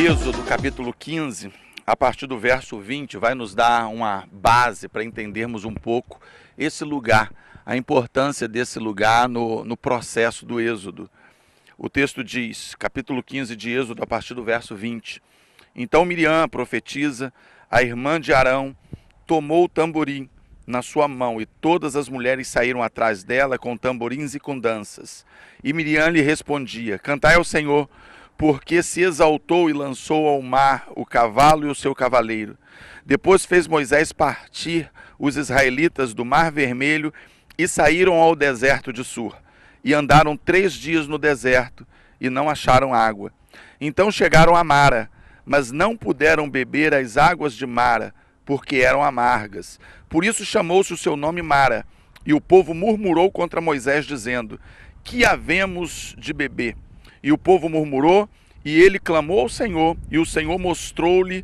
Êxodo capítulo 15, a partir do verso 20, vai nos dar uma base para entendermos um pouco esse lugar, a importância desse lugar no processo do Êxodo. O texto diz, capítulo 15 de Êxodo, a partir do verso 20. Então Miriam, a profetisa, a irmã de Arão, tomou o tamborim na sua mão, e todas as mulheres saíram atrás dela com tamborins e com danças. E Miriam lhe respondia: cantai ao Senhor, porque se exaltou e lançou ao mar o cavalo e o seu cavaleiro. Depois fez Moisés partir os israelitas do Mar Vermelho e saíram ao deserto de Sur. E andaram 3 dias no deserto e não acharam água. Então chegaram a Mara, mas não puderam beber as águas de Mara, porque eram amargas. Por isso chamou-se o seu nome Mara. E o povo murmurou contra Moisés, dizendo: que havemos de beber? E o povo murmurou, e ele clamou ao Senhor, e o Senhor mostrou-lhe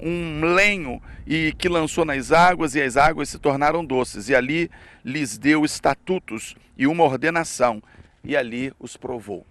um lenho, e que lançou nas águas, e as águas se tornaram doces. E ali lhes deu estatutos e uma ordenação, e ali os provou.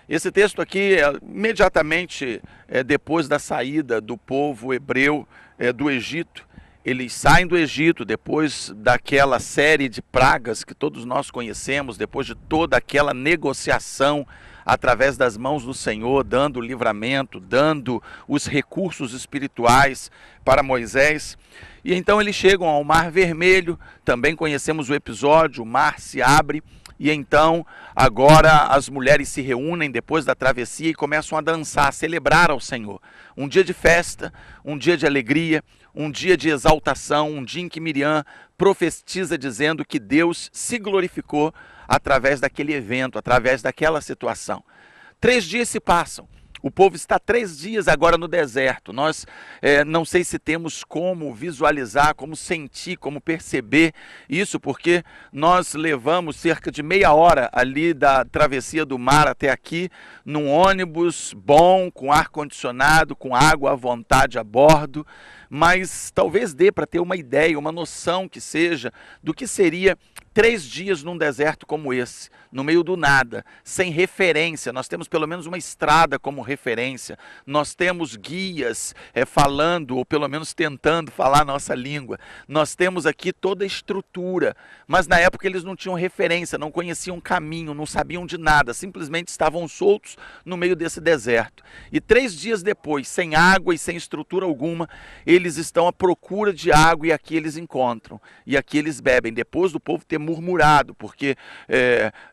Esse texto aqui, imediatamente depois da saída do povo hebreu do Egito, eles saem do Egito depois daquela série de pragas que todos nós conhecemos, depois de toda aquela negociação através das mãos do Senhor, dando livramento, dando os recursos espirituais para Moisés. E então eles chegam ao Mar Vermelho, também conhecemos o episódio, o mar se abre, e então agora as mulheres se reúnem depois da travessia e começam a dançar, a celebrar ao Senhor. Um dia de festa, um dia de alegria, um dia de exaltação, um dia em que Miriam profetiza dizendo que Deus se glorificou através daquele evento, através daquela situação. 3 dias se passam. O povo está 3 dias agora no deserto. Nós não sei se temos como visualizar, como sentir, como perceber isso, porque nós levamos cerca de meia hora ali da travessia do mar até aqui, num ônibus bom, com ar-condicionado, com água à vontade a bordo, mas talvez dê para ter uma ideia, uma noção que seja do que seria 3 dias num deserto como esse, no meio do nada, sem referência. Nós temos pelo menos uma estrada como referência, nós temos guias falando, ou pelo menos tentando falar a nossa língua, nós temos aqui toda a estrutura, mas na época eles não tinham referência, não conheciam caminho, não sabiam de nada, simplesmente estavam soltos no meio desse deserto. E 3 dias depois, sem água e sem estrutura alguma, eles estão à procura de água, e aqui eles encontram, e aqui eles bebem, depois do povo ter murmurado, porque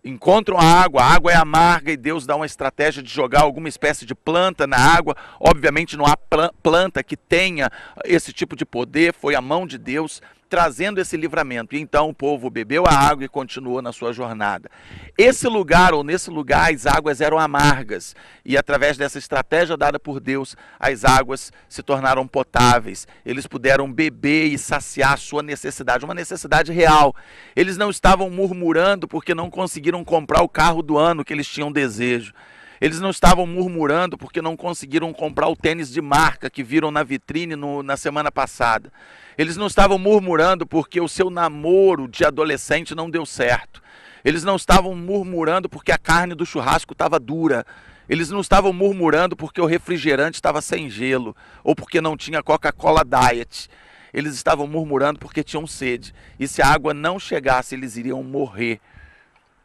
encontram a água é amarga, e Deus dá uma estratégia de jogar alguma espécie de planta na água. Obviamente não há planta que tenha esse tipo de poder, foi a mão de Deus trazendo esse livramento. E então o povo bebeu a água e continuou na sua jornada. Esse lugar, ou nesse lugar, as águas eram amargas, e através dessa estratégia dada por Deus, as águas se tornaram potáveis. Eles puderam beber e saciar a sua necessidade, uma necessidade real. Eles não estavam murmurando porque não conseguiram comprar o carro do ano que eles tinham desejo. Eles não estavam murmurando porque não conseguiram comprar o tênis de marca que viram na vitrine na semana passada. Eles não estavam murmurando porque o seu namoro de adolescente não deu certo. Eles não estavam murmurando porque a carne do churrasco estava dura. Eles não estavam murmurando porque o refrigerante estava sem gelo, ou porque não tinha Coca-Cola Diet. Eles estavam murmurando porque tinham sede. E se a água não chegasse, eles iriam morrer.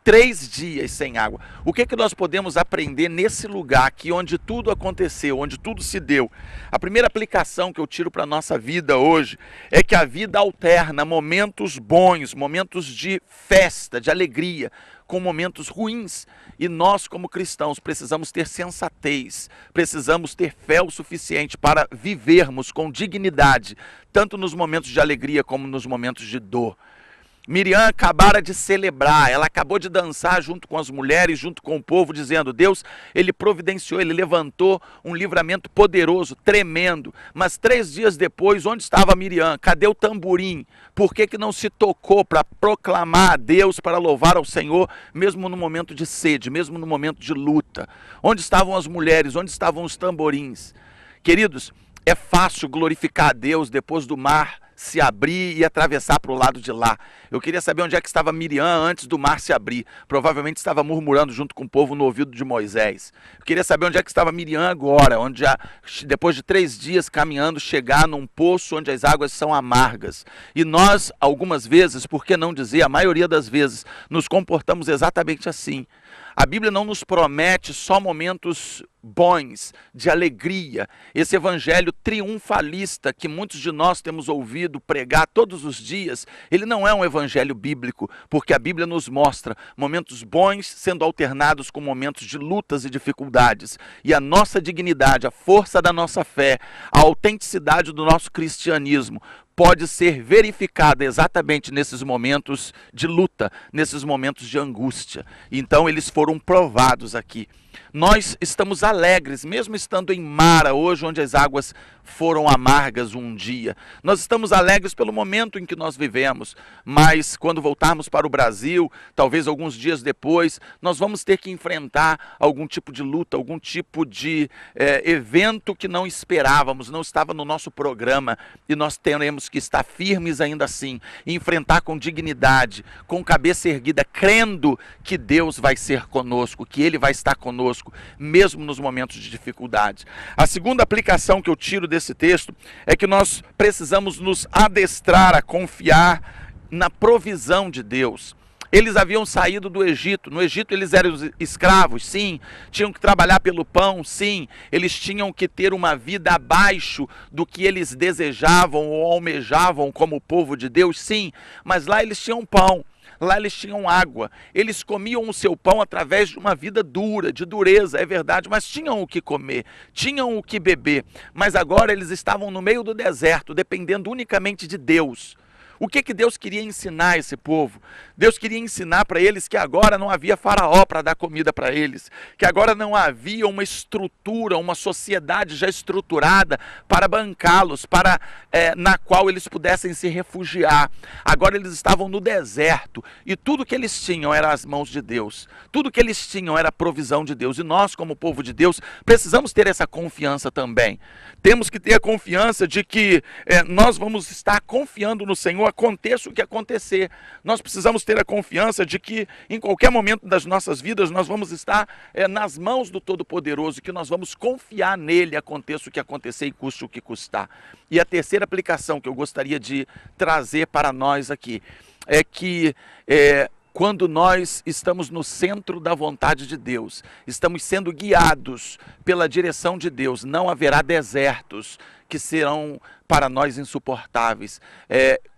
3 dias sem água. O que nós podemos aprender nesse lugar aqui, onde tudo aconteceu, onde tudo se deu? A primeira aplicação que eu tiro para a nossa vida hoje é que a vida alterna momentos bons, momentos de festa, de alegria, com momentos ruins. E nós, como cristãos, precisamos ter sensatez, precisamos ter fé o suficiente para vivermos com dignidade, tanto nos momentos de alegria como nos momentos de dor. Miriam acabara de celebrar, ela acabou de dançar junto com as mulheres, junto com o povo, dizendo: Deus, Ele providenciou, Ele levantou um livramento poderoso, tremendo. Mas 3 dias depois, onde estava Miriam? Cadê o tamborim? Por que não se tocou para proclamar a Deus, para louvar ao Senhor, mesmo no momento de sede, mesmo no momento de luta? Onde estavam as mulheres? Onde estavam os tamborins? Queridos, é fácil glorificar a Deus depois do mar se abrir e atravessar para o lado de lá. Eu queria saber onde é que estava Miriam antes do mar se abrir. Provavelmente estava murmurando junto com o povo no ouvido de Moisés. Eu queria saber onde é que estava Miriam agora, onde depois de 3 dias caminhando, chegar num poço onde as águas são amargas. E nós, algumas vezes, por que não dizer, a maioria das vezes, nos comportamos exatamente assim. A Bíblia não nos promete só momentos bons, de alegria. Esse evangelho triunfalista que muitos de nós temos ouvido pregar todos os dias, ele não é um evangelho bíblico, porque a Bíblia nos mostra momentos bons sendo alternados com momentos de lutas e dificuldades. E a nossa dignidade, a força da nossa fé, a autenticidade do nosso cristianismo pode ser verificada exatamente nesses momentos de luta, nesses momentos de angústia. Então eles foram provados aqui. Nós estamos alegres, mesmo estando em Mara hoje, onde as águas foram amargas um dia. Nós estamos alegres pelo momento em que nós vivemos, mas quando voltarmos para o Brasil, talvez alguns dias depois, nós vamos ter que enfrentar algum tipo de luta, algum tipo de evento que não esperávamos, não estava no nosso programa, e nós teremos que estar firmes ainda assim, e enfrentar com dignidade, com cabeça erguida, crendo que Deus vai ser conosco, que Ele vai estar conosco, mesmo nos momentos de dificuldade. A segunda aplicação que eu tiro desse texto é que nós precisamos nos adestrar a confiar na provisão de Deus. Eles haviam saído do Egito. No Egito eles eram escravos, sim. Tinham que trabalhar pelo pão, sim. Eles tinham que ter uma vida abaixo do que eles desejavam ou almejavam como povo de Deus, sim. Mas lá eles tinham pão. Lá eles tinham água, eles comiam o seu pão através de uma vida dura, de dureza, é verdade, mas tinham o que comer, tinham o que beber. Mas agora eles estavam no meio do deserto, dependendo unicamente de Deus. O que Deus queria ensinar a esse povo? Deus queria ensinar para eles que agora não havia faraó para dar comida para eles, que agora não havia uma estrutura, uma sociedade já estruturada para bancá-los, na qual eles pudessem se refugiar. Agora eles estavam no deserto e tudo que eles tinham era as mãos de Deus, tudo que eles tinham era a provisão de Deus, e nós, como povo de Deus, precisamos ter essa confiança também. Temos que ter a confiança de que nós vamos estar confiando no Senhor, aconteça o que acontecer. Nós precisamos ter a confiança de que em qualquer momento das nossas vidas nós vamos estar nas mãos do Todo-Poderoso, que nós vamos confiar nele, aconteça o que acontecer e custe o que custar. E a terceira aplicação que eu gostaria de trazer para nós aqui é que quando nós estamos no centro da vontade de Deus, estamos sendo guiados pela direção de Deus, não haverá desertos que serão para nós insuportáveis.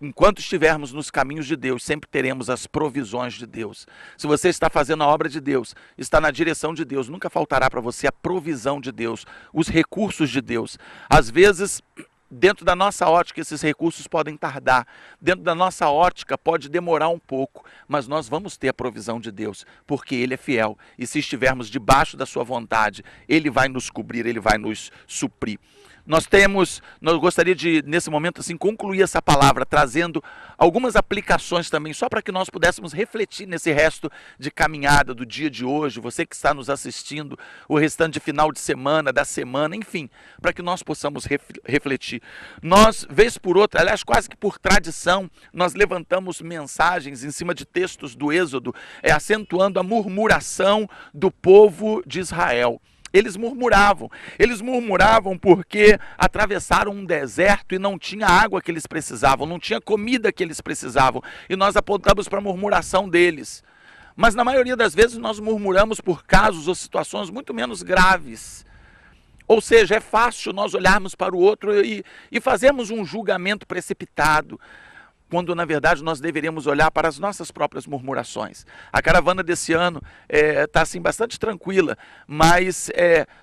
Enquanto estivermos nos caminhos de Deus, sempre teremos as provisões de Deus. Se você está fazendo a obra de Deus, está na direção de Deus, nunca faltará para você a provisão de Deus, os recursos de Deus. Às vezes, dentro da nossa ótica, esses recursos podem tardar. Dentro da nossa ótica, pode demorar um pouco. Mas nós vamos ter a provisão de Deus, porque Ele é fiel. E se estivermos debaixo da sua vontade, Ele vai nos cobrir, Ele vai nos suprir. Nós gostaria de, nesse momento, assim, concluir essa palavra, trazendo algumas aplicações também, só para que nós pudéssemos refletir nesse resto de caminhada do dia de hoje, você que está nos assistindo, o restante de final de semana, da semana, enfim, para que nós possamos refletir. Nós, vez por outra, aliás, quase que por tradição, nós levantamos mensagens em cima de textos do Êxodo, acentuando a murmuração do povo de Israel. Eles murmuravam porque atravessaram um deserto e não tinha água que eles precisavam, não tinha comida que eles precisavam, e nós apontamos para a murmuração deles. Mas na maioria das vezes nós murmuramos por casos ou situações muito menos graves. Ou seja, é fácil nós olharmos para o outro e fazermos um julgamento precipitado, quando na verdade nós deveríamos olhar para as nossas próprias murmurações. A caravana desse ano está assim bastante tranquila, mas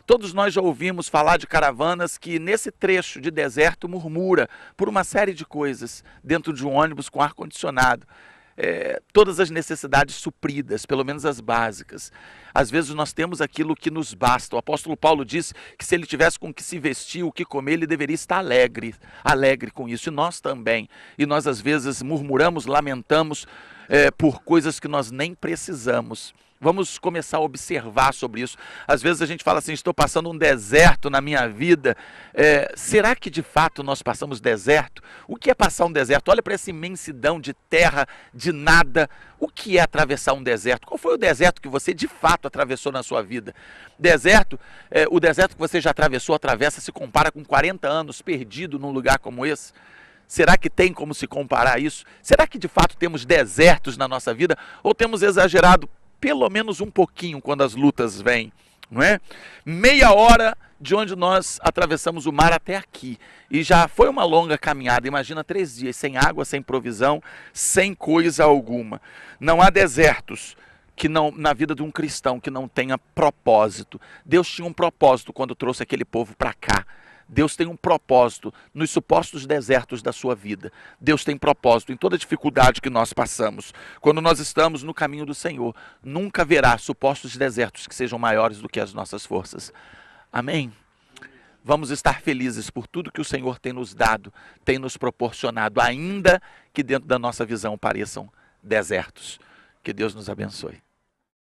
todos nós já ouvimos falar de caravanas que nesse trecho de deserto murmura por uma série de coisas dentro de um ônibus com ar-condicionado. Todas as necessidades supridas, pelo menos as básicas. Às vezes nós temos aquilo que nos basta. O apóstolo Paulo disse que se ele tivesse com o que se vestir, o que comer, ele deveria estar alegre com isso, e nós também. E nós às vezes murmuramos, lamentamos, por coisas que nós nem precisamos. Vamos começar a observar sobre isso. Às vezes a gente fala assim, estou passando um deserto na minha vida. Será que de fato nós passamos deserto? O que é passar um deserto? Olha para essa imensidão de terra, de nada. O que é atravessar um deserto? Qual foi o deserto que você de fato atravessou na sua vida? Deserto, o deserto que você já atravessou, atravessa, se compara com 40 anos perdido num lugar como esse? Será que tem como se comparar a isso? Será que de fato temos desertos na nossa vida? Ou temos exagerado pelo menos um pouquinho quando as lutas vêm, não é? Meia hora de onde nós atravessamos o mar até aqui. E já foi uma longa caminhada. Imagina 3 dias sem água, sem provisão, sem coisa alguma. Não há desertos que não, na vida de um cristão que não tenha propósito. Deus tinha um propósito quando trouxe aquele povo para cá. Deus tem um propósito nos supostos desertos da sua vida. Deus tem propósito em toda dificuldade que nós passamos. Quando nós estamos no caminho do Senhor, nunca haverá supostos desertos que sejam maiores do que as nossas forças. Amém? Vamos estar felizes por tudo que o Senhor tem nos dado, tem nos proporcionado, ainda que dentro da nossa visão pareçam desertos. Que Deus nos abençoe.